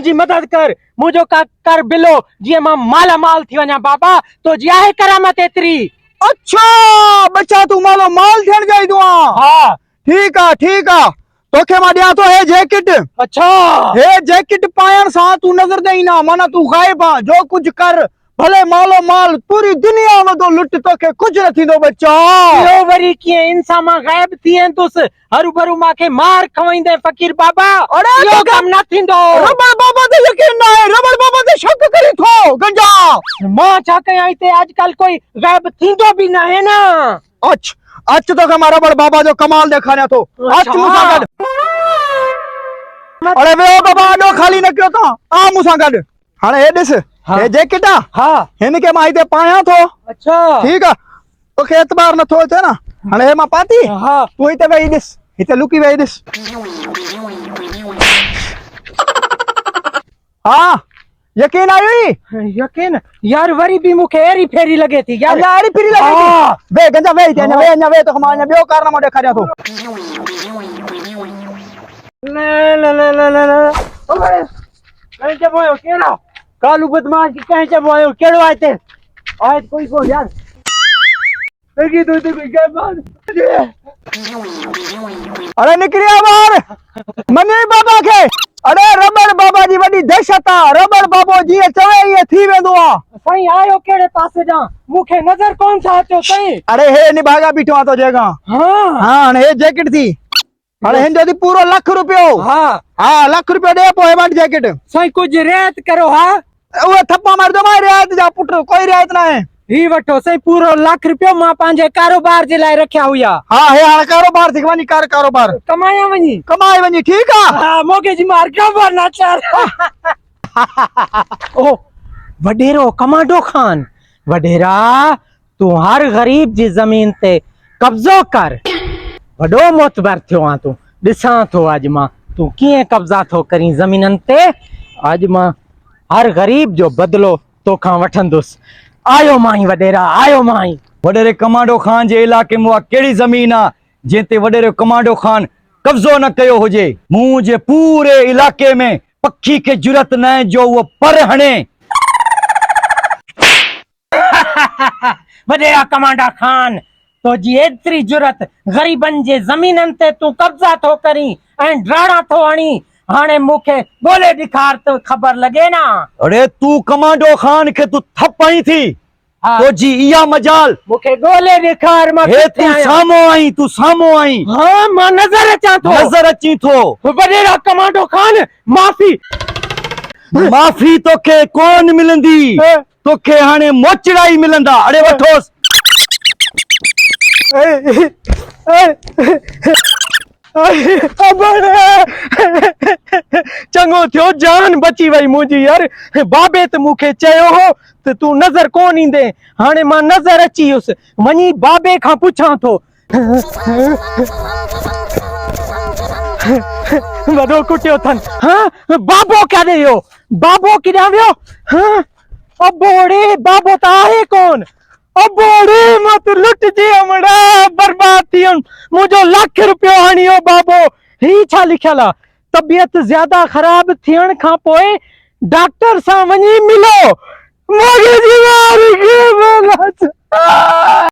मुझी मदद कर, मुझो का कर बिलो जी मां माला माल थी वना बाबा। तो जी आहे करामत एतरी। अच्छा बच्चा तू मालो माल थियण जाई तू। हाँ ठीक आ तोखे मां दिया तो है जैकेट। अच्छा हे जैकेट पायण सा तू नजर दई ना, माना तू गायब आ। जो कुछ कर भले मालो माल पूरी दुनिया में तो लुट, तोखे कुछ न थींदो बच्चा। यो वरी के इंसान मां गायब थियन तुस हरू भरू माके मार खवाइंदे फकीर बाबा। अरे यो कम न थिंदो। रबड़ बाबा ते यकीन ना है, रबड़ बाबा ते शक करी थो गंजा। मां छा कयां हिते आजकल कोई गायब थिंदो भी ना है ना। अच तो मां रबड़ बाबा जो कमाल देखारिया थो। अच मूंसा गड। अरे वे बाबा आडो खाली न कयो ता, आ मूंसा गड। हाने हे दिस, हे जैकेट आ। हां हिन के मां हिते पाया थो। अच्छा ठीक आ, तोखे एतबार न थो थे ना। हाने हे मां पाती। हां तू हिते वेही दिस, हिते लुकी वेही दिस। हाँ यकीन आई। यकीन यार वरी भी मुखे एरी फेरी लगे थी यार। अल्लाह री फिरी लगी थी। वे गंजा वे हिते अञा वे तो मां अञा बियो कारनामो देखारिया थो। ले ले ले ले ले ले ओए कहीं जब आयो केड़ा कालू बदमाश की कहीं जब आयो केड़ो आते आज कोई को यार लगी तो कोई क्या बात। अरे निकलिया बाहर मनी बाबा के। अरे रबड़ बाबा जी वडी दहशत आ। रबड़ बाबो जी चवे ये थी वेंदो आ। सही आयो केड़े पासे जा मुखे नजर कौन सा अचो सही। अरे हे निभागा बीठो आ तो जगह। हां हां हे जैकेट थी। अरे हिंदो दी पूरो लाख रुपयो। हां लाख रुपयो दे पो हे वाट जैकेट। सही कुछ रियायत करो। हां ओए थप्पा मार दो मार रियायत जा पुट, कोई रियायत ना है। ही वठो सही पूरो लाख रुपयो मां पांजे कारोबार जे लाए रखया हुया। हां हे हां कारोबार थी वनी कर कारोबार कमाया वनी कमाए वनी। ठीक आ। हां मोगे जी मार कारोबार ना चार। ओ वडेरो कमांडो खान वडेरा तू हर गरीब जी जमीन ते कब्जो कर। वडो मोतबर थियो आ तू दिसा तो आज मां तू किए कब्जा थो करी जमीनन ते। आज मां हर गरीब जो बदलो तो खा वठंदुस। आयो माई वडेरा आयो माई। वडेरे कमांडो खान जे इलाके में केड़ी जमीन आ जेते वडेरे कमांडो खान कब्जो न कयो हुजे। मुंह जे पूरे इलाके में पक्षी के जुरत न है जो वो पर हणे। वडेरा कमांडा खान तो जी एतरी जुरत गरीबन जे जमीनन ते तू कब्जा थो करी ऐं ड्राणा थो हणी। हाने मुखे गोले दिखार तो खबर लगे ना। अरे तू कमांडो खान के तू थप्पई थी। हाँ। तो जी इया मजाल मुखे गोले दिखार मां हे तू सामो आई। हां मां नजर अची थो। वडेरा कमांडो खान माफी तोखे कोन मिलंदी, तोखे हाने मोचड़ाई मिलंदा। अरे वठोस। चंगो थियो जान बची वई मुंजी यार। बाबे त मुखे चयो हो त तू नजर कोन ईंदे। हाने मां नजर अची हुस वनी बाबे खां पुछां थो। वडो कुटियो थन। हां बाबो काडे यो बाबो किडा वियो। हां अबोड़े बाबो त आहे कोन। अबोड़े मत लुट जे हमड़ा बर्बाद थियन मुजो लाख रुपयो हणियो बाबो। ही छा लिखियल आ तबियत ज्यादा खराब थियण खां पोए डॉक्टर सां वनी मिलो। मोगे जी मार के